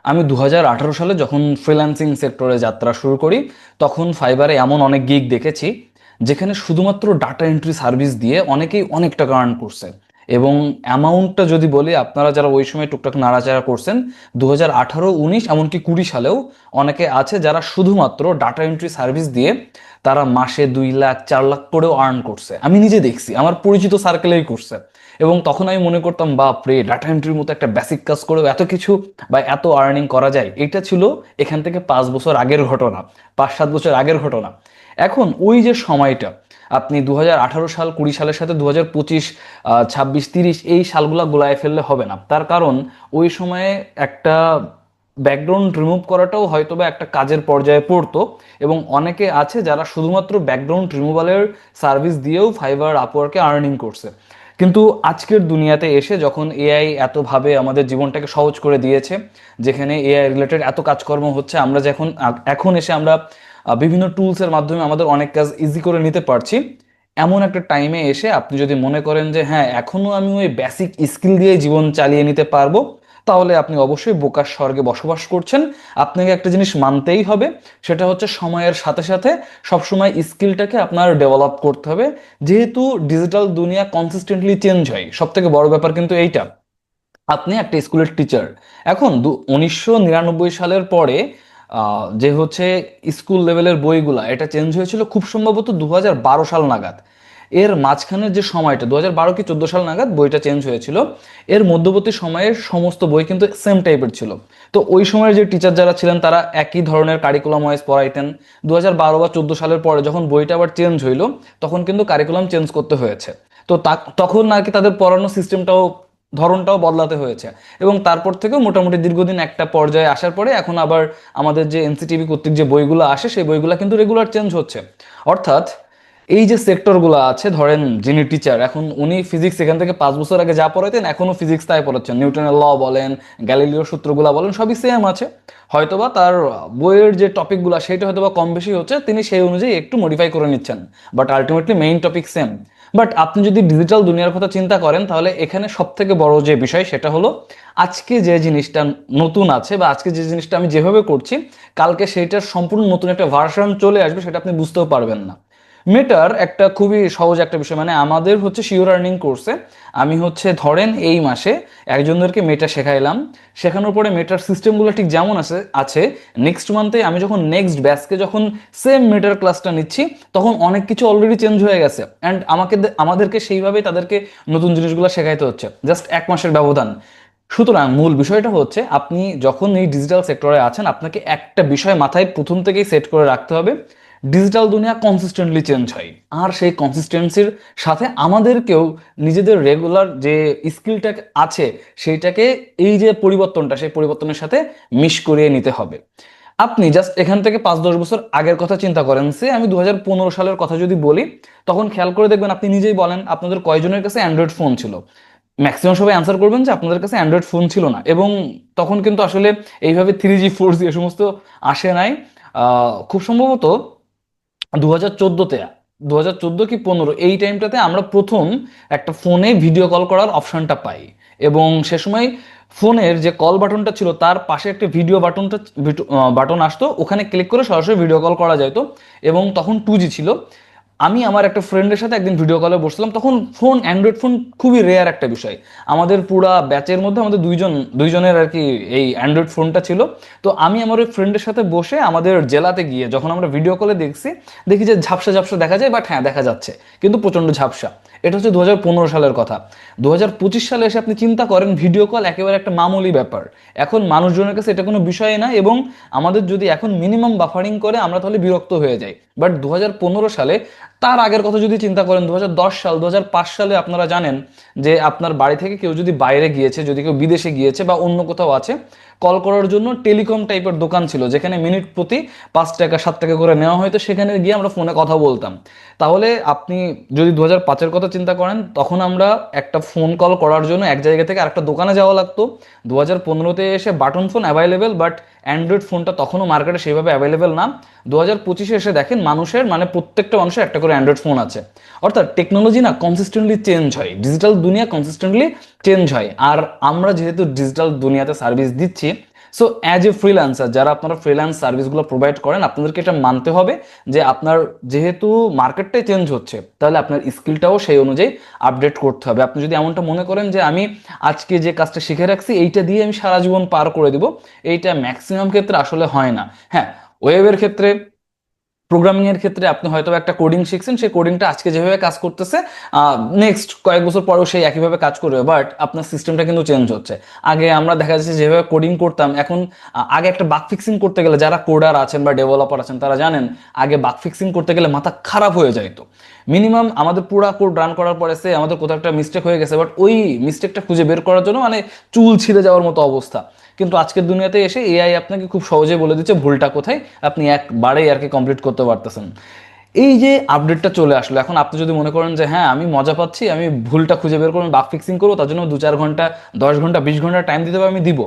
আমি 2018 সালে যখন ফ্রিল্যান্সিং সেক্টরে যাত্রা শুরু করি, তখন ফাইবারে এমন অনেক গিগ দেখেছি যেখানে শুধুমাত্র ডাটা এন্ট্রি সার্ভিস দিয়ে অনেকেই অনেক টাকা আর্ন করছে। এবং অ্যামাউন্টটা যদি বলি, আপনারা যারা ওই সময় টুকটাক নাড়াচাড়া করছেন 2018, 19, এমনকি 20 সালেও অনেকে আছে যারা শুধুমাত্র ডাটা এন্ট্রি সার্ভিস দিয়ে তারা মাসে 2 লাখ 4 লাখ করেও আর্ন করছে। আমি নিজে দেখছি, আমার পরিচিত সার্কেলেই করছে। এবং তখন আমি মনে করতাম, বাপ রে, ডাটা এন্ট্রির মতো একটা বেসিক কাজ করেও এত কিছু বা এত আর্নিং করা যায়। এটা ছিল এখান থেকে 5 বছর আগের ঘটনা, 5-7 বছর আগের ঘটনা। এখন ওই যে সময়টা, আপনি 2018 সাল 20 সালের সাথে 2025, 26, 30 এই সালগুলা গোলায় ফেললে হবে না। তার কারণ ওই সময়ে একটা ব্যাকগ্রাউন্ড রিমুভ করাটাও হয়তোবা একটা কাজের পর্যায়ে পড়তো। এবং অনেকে আছে যারা শুধুমাত্র ব্যাকগ্রাউন্ড রিমুভালের সার্ভিস দিয়েও ফাইবার, আপওয়ার্কে আর্নিং করছে। কিন্তু আজকের দুনিয়াতে এসে যখন এআই এতভাবে আমাদের জীবনটাকে সহজ করে দিয়েছে, যেখানে এআই রিলেটেড এত কাজকর্ম হচ্ছে, আমরা যখন এখন এসে আমরা বিভিন্ন টুলসের মাধ্যমে আমাদের অনেক কাজ ইজি করে নিতে পারছি। এমন একটা টাইমে এসে আপনি যদি মনে করেন যে হ্যাঁ, এখনো আমি ওই বেসিক স্কিল দিয়ে জীবন চালিয়ে নিতে পারবো, তাহলে আপনি অবশ্যই বোকার স্বর্গে বসবাস করছেন। আপনাকে একটা জিনিস মানতেই হবে, সেটা হচ্ছে সময়ের সাথে সাথে সবসময় স্কিলটাকে আপনার ডেভেলপ করতে হবে। যেহেতু ডিজিটাল দুনিয়া কনসিস্টেন্টলি চেঞ্জ হয়, সব থেকে বড় ব্যাপার কিন্তু এইটা। আপনি একটা স্কুলের টিচার, এখন 1999 সালের পরে যে হচ্ছে স্কুল লেভেলের বইগুলা, এটা চেঞ্জ হয়েছিল খুব সম্ভবত 2012 সাল নাগাদ। এর মাঝখানের যে সময়টা 2012 কি 2014 সাল নাগাদ বইটা চেঞ্জ হয়েছিল, এর মধ্যবর্তী সময়ের সমস্ত বই কিন্তু সেম টাইপের ছিল। তো ওই সময়ের যে টিচার যারা ছিলেন তারা একই ধরনের কারিকুলাম ওয়াইজ পড়াইতেন। 2012 বা 2014 সালের পরে যখন বইটা আবার চেঞ্জ হইলো, তখন কিন্তু কারিকুলাম চেঞ্জ করতে হয়েছে। তো তখন আর কি তাদের পড়ানোর সিস্টেমটাও, ধরনটাও বদলাতে হয়েছে। এবং তারপর থেকে মোটামুটি দীর্ঘদিন একটা পর্যায়ে আসার পরে এখন আবার আমাদের যে এনসিটিভি কর্তৃক যে বইগুলো আসে, সেই বইগুলো কিন্তু রেগুলার চেঞ্জ হচ্ছে। অর্থাৎ এই যে সেক্টরগুলো আছে, ধরেন যিনি টিচার, এখন উনি ফিজিক্স এখান থেকে 5 বছর আগে যা পড়াইতেন এখনো ফিজিক্স তাই পড়াচ্ছেন। নিউটনের ল বলেন, গ্যালিলিও সূত্রগুলা বলেন, সবই সেম আছে। হয়তোবা তার বইয়ের যে টপিকগুলো সেটা হয়তোবা কম বেশি হচ্ছে, তিনি সেই অনুযায়ী একটু মডিফাই করে নিচ্ছেন, but ultimately main topic same. But আপনি যদি ডিজিটাল দুনিয়ার কথা চিন্তা করেন, তাহলে এখানে সব থেকে বড় যে বিষয় সেটা হলো, আজকে যে জিনিসটা নতুন আছে বা আজকে যে জিনিসটা আমি যেভাবে করছি, কালকে সেইটার সম্পূর্ণ নতুন একটা ভার্সন চলে আসবে, সেটা আপনি বুঝতেও পারবেন না। মেটার একটা খুবই সহজ একটা বিষয়, মানে আমাদের হচ্ছে শিওর আর্নিং কোর্সে আমি হচ্ছে ধরেন এই মাসে একজনদেরকে মেটা শেখাইলাম। শেখানোর পরে মেটার সিস্টেমগুলো ঠিক যেমন আছে আছে নেক্সট মান্থে আমি যখন নেক্সট ব্যাচকে যখন সেম মেটার ক্লাসটা নিচ্ছি, তখন অনেক কিছু অলরেডি চেঞ্জ হয়ে গেছে। অ্যান্ড আমাদেরকে সেইভাবেই তাদেরকে নতুন জিনিসগুলো শেখাইতে হচ্ছে, জাস্ট 1 মাসের ব্যবধান। সুতরাং মূল বিষয়টা হচ্ছে, আপনি যখন এই ডিজিটাল সেক্টরে আছেন, আপনাকে একটা বিষয় মাথায় প্রথম থেকেই সেট করে রাখতে হবে, ডিজিটাল দুনিয়া কনসিস্টেন্টলি চেঞ্জ হয়। আর সেই কনসিস্টেন্সির সাথে আমাদেরকেও নিজেদের রেগুলার যে স্কিলটা আছে সেইটাকে, এই যে পরিবর্তনটা, সেই পরিবর্তনের সাথে মিশ করিয়ে নিতে হবে। আপনি জাস্ট এখান থেকে 5-10 বছর আগের কথা চিন্তা করেন, সে আমি 2015 সালের কথা যদি বলি, তখন খেয়াল করে দেখবেন, আপনি নিজেই বলেন আপনাদের কয়জনের কাছে অ্যান্ড্রয়েড ফোন ছিল। ম্যাক্সিমাম সবাই অ্যান্সার করবেন যে আপনাদের কাছে অ্যান্ড্রয়েড ফোন ছিল না। এবং তখন কিন্তু আসলে এইভাবে 3G 4G এ সমস্ত আসে নাই। খুব সম্ভবত 2014-তে, 2014 কি 15 এই টাইমটাতে আমরা প্রথম একটা ফোনে ভিডিও কল করার অপশনটা পাই। এবং সে সময় ফোনের যে কল বাটনটা ছিল তার পাশে একটা ভিডিও বাটন আসতো, ওখানে ক্লিক করে সরাসরি ভিডিও কল করা যেত। এবং তখন 2G ছিল। আমি আমার একটা ফ্রেন্ডের সাথে একদিন ভিডিও কলে বসলাম, তখন ফোন, অ্যান্ড্রয়েড ফোন খুবই রেয়ার একটা বিষয়। আমাদের পুরা ব্যাচের মধ্যে আমাদের দুইজনের আর কি এই অ্যান্ড্রয়েড ফোনটা ছিল। তো আমি আমার ওই ফ্রেন্ডের সাথে বসে আমাদের জেলাতে গিয়ে যখন আমরা ভিডিও কলে দেখি যে ঝাপসা ঝাপসা দেখা যায়, বাট হ্যাঁ দেখা যাচ্ছে, কিন্তু প্রচন্ড ঝাপসা। এটা হচ্ছে 2015 সালের কথা। 2025 সালে এসে আপনি চিন্তা করেন, ভিডিও কল একেবারে একটা মামুলি ব্যাপার। এখন মানুষজনের কাছে এটা কোনো বিষয় না। এবং আমাদের যদি এখন মিনিমাম বাফারিং করে আমরা তাহলে বিরক্ত হয়ে যাই। বাট 2015 সালে, তার আগের কথা যদি চিন্তা করেন, 2010 সাল, 2005 সালে আপনারা জানেন যে আপনার বাড়ি থেকে কেউ যদি বাইরে গিয়েছে, যদি কেউ বিদেশে গিয়েছে বা অন্য কোথাও আছে, কল করার জন্য টেলিকম টাইপের দোকান ছিল, যেখানে মিনিট প্রতি 5 টাকা 7 টাকা করে নেওয়া হয়তো, সেখানে গিয়ে আমরা ফোনে কথা বলতাম। তাহলে আপনি যদি 2005-এর কথা চিন্তা করেন, তখন আমরা একটা ফোন কল করার জন্য এক জায়গা থেকে আরেকটা দোকানে যাওয়া লাগতো। 2015-তে এসে button phone available, but Android ফোনটা তখনও মার্কেটে সেইভাবে অ্যাভেলেবেল না। 2025-এ এসে দেখেন মানুষের, মানে প্রত্যেকটা মানুষের একটা করে অ্যান্ড্রয়েড ফোন আছে। অর্থাৎ টেকনোলজি না কনসিস্টেন্টলি চেঞ্জ হয়, ডিজিটাল দুনিয়া কনসিস্টেন্টলি চেঞ্জ হয়। আর আমরা যেহেতু ডিজিটাল দুনিয়াতে সার্ভিস দিচ্ছি, সো অ্যাজ এ ফ্রিল্যান্সার, যারা আপনারা ফ্রিল্যান্স সার্ভিসগুলো প্রোভাইড করেন, আপনাদেরকে এটা মানতে হবে যে আপনার যেহেতু মার্কেটটাই চেঞ্জ হচ্ছে, তাহলে আপনার স্কিলটাও সেই অনুযায়ী আপডেট করতে হবে। আপনি যদি এমনটা মনে করেন যে আমি আজকে যে কাজটা শিখে রাখছি এইটা দিয়ে আমি সারা জীবন পার করে দিব, এইটা ম্যাক্সিমাম ক্ষেত্রে আসলে হয় না। হ্যাঁ, ওয়েবের ক্ষেত্রে, প্রোগ্রামিং এর ক্ষেত্রে আপনি হয়তো একটা কোডিং শিখছেন, সেই কোডিংটা আজকে যেভাবে কাজ করতেছে নেক্সট কয়েক বছর পরেও সেই একইভাবে কাজ করবে, বাট আপনার সিস্টেমটা কিন্তু চেঞ্জ হচ্ছে। আগে আমরা দেখা যাচ্ছে যেভাবে কোডিং করতাম, এখন আগে একটা বাগ ফিক্সিং করতে গেলে, যারা কোডার আছেন বা ডেভেলপার আছেন তারা জানেন, আগে বাগ ফিক্সিং করতে গেলে মাথা খারাপ হয়ে যাইতো। মিনিমাম আমাদের পুরা কোড রান করার পরে সে আমাদের কোথাও একটা মিস্টেক হয়ে গেছে, বাট ওই মিস্টেকটা খুঁজে বের করার জন্য মানে চুল ছিঁড়ে যাওয়ার মতো অবস্থা। কিন্তু আজকের দুনিয়াতে এসে এআই আপনাকে খুব সহজে বলে দিচ্ছে ভুলটা কোথায়, আপনি একবারেই আর কি কমপ্লিট করতে পারতেছেন। এই যে আপডেটটা চলে আসলো, এখন আপনি যদি মনে করেন যে হ্যাঁ আমি মজা পাচ্ছি, আমি ভুলটা খুঁজে বের করবো, বাগ ফিক্সিং করবো, তার জন্য 2-4 ঘন্টা, 10 ঘন্টা, 20 ঘন্টা টাইম দিতে হবে, আমি দিব।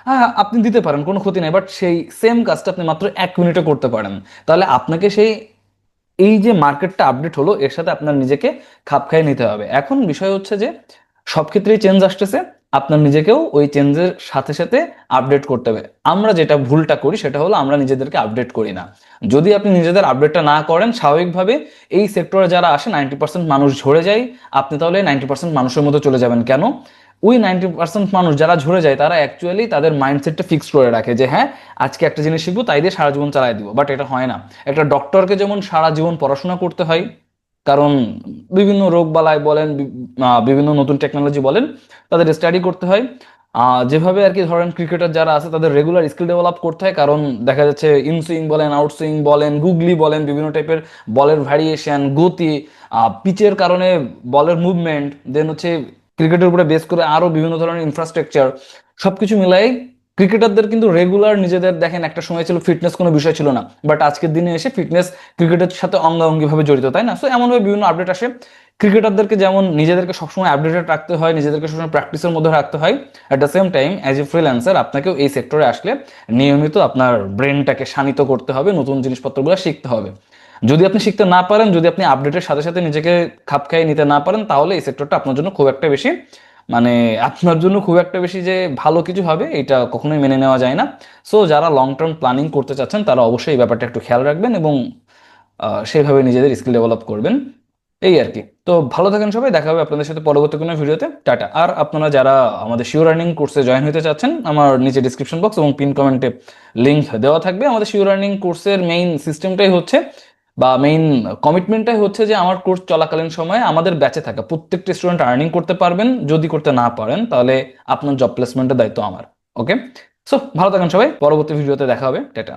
হ্যাঁ, আপনি দিতে পারেন, কোনো ক্ষতি নেই, বাট সেই সেম কাজটা আপনি মাত্র 1 মিনিটে করতে পারেন। তাহলে আপনাকে সেই এই যে মার্কেটটা আপডেট হলো এর সাথে আপনার নিজেকে খাপ খাইয়ে নিতে হবে। এখন বিষয় হচ্ছে যে সব ক্ষেত্রেই চেঞ্জ আসতেছে, আপনার নিজেকেও ওই চেঞ্জের সাথে সাথে আপডেট করতে হবে। আমরা যেটা ভুলটা করি সেটা হলো আমরা নিজেদেরকে আপডেট করি না। যদি আপনি নিজেদের আপডেটটা না করেন, স্বাভাবিকভাবে এই সেক্টরে যারা আসে 90% মানুষ ঝরে যায়, আপনি তাহলে 90% মানুষের মধ্যে চলে যাবেন। কেন? ওই 90% মানুষ যারা ঝরে যায় তারা অ্যাকচুয়ালি তাদের মাইন্ডসেটটা ফিক্সড করে রাখে যে হ্যাঁ আজকে একটা জিনিস শিখবো, তাই দিয়ে সারা জীবন চালাই দিব, বাট এটা হয় না। একটা ডক্টরকে যেমন সারা জীবন পড়াশোনা করতে হয়, কারণ বিভিন্ন রোগ বালাই বলেন, বিভিন্ন নতুন টেকনোলজি বলেন, তাদের স্টাডি করতে হয়। যেভাবে আর কি ধরেন ক্রিকেটার যারা আছে তাদের রেগুলার স্কিল ডেভেলপ করতে হয়, কারণ দেখা যাচ্ছে ইনসুইং বলেন, আউটসুইং বলেন, গুগলি বলেন, বিভিন্ন টাইপের বলের ভ্যারিয়েশন, গতি, পিচের কারণে বলের মুভমেন্ট, দেন হচ্ছে ক্রিকেটের উপরে বেস করে আরো বিভিন্ন ধরনের ইনফ্রাস্ট্রাকচার, সবকিছু মিলাই ক্রিকেটারদের কিন্তু রেগুলার নিজেদের, দেখেন একটা সময় ছিল ফিটনেস কোনো বিষয় ছিল না, বাট আজকের দিনে এসে ফিটনেস ক্রিকেটের সাথে অঙ্গাঙ্গিভাবে জড়িত, তাই না? সো এমনভাবে বিভিন্ন আপডেট আসে। ক্রিকেটারদেরকে যেমন নিজেদেরকে সবসময় আপডেটেড রাখতে হয়, নিজেদেরকে সবসময় প্র্যাকটিসের মধ্যে রাখতে হয়, at the same time as a freelancer আপনাকেও এই সেক্টরে আসলে নিয়মিত আপনার ব্রেনটাকে শানিত করতে হবে, নতুন জিনিসপত্রগুলো শিখতে হবে। যদি আপনি শিখতে না পারেন, যদি আপনি আপডেটের সাথে সাথে নিজেকে খাপ খাইয়ে নিতে না পারেন, তাহলে এই সেক্টরটা আপনার জন্য খুব একটা বেশি, মানে আপনার জন্য খুব একটা বেশি যে ভালো কিছু হবে এটা কখনোই মেনে নেওয়া যায় না। সো যারা লং টার্ম প্ল্যানিং করতে চাচ্ছেন তারা অবশ্যই এই ব্যাপারটা একটু খেয়াল রাখবেন এবং সেইভাবে নিজেদের স্কিল ডেভেলপ করবেন। এই আর কি। তো ভালো থাকেন সবাই, দেখা হবে আপনাদের সাথে পরবর্তী কোনো ভিডিওতে। টাটা। আর আপনারা যারা আমাদের শিওর আর্নিং কোর্সে জয়েন হতে চাচ্ছেন, আমার নিচে ডিসক্রিপশন বক্স এবং পিন কমেন্টে লিংক দেওয়া থাকবে। আমাদের শিওর আর্নিং কোর্সের মেইন সিস্টেমটাই হচ্ছে, বা মেইন কমিটমেন্টটাই হচ্ছে যে আমার কোর্স চলাকালীন সময়ে আমাদের ব্যাচে থাকা প্রত্যেকটা স্টুডেন্ট আর্নিং করতে পারবেন। যদি করতে না পারেন তাহলে আপনার জব প্লেসমেন্টের দায়িত্ব আমার। ওকে, সো ভালো থাকেন সবাই, পরবর্তী ভিডিওতে দেখা হবে। টাটা।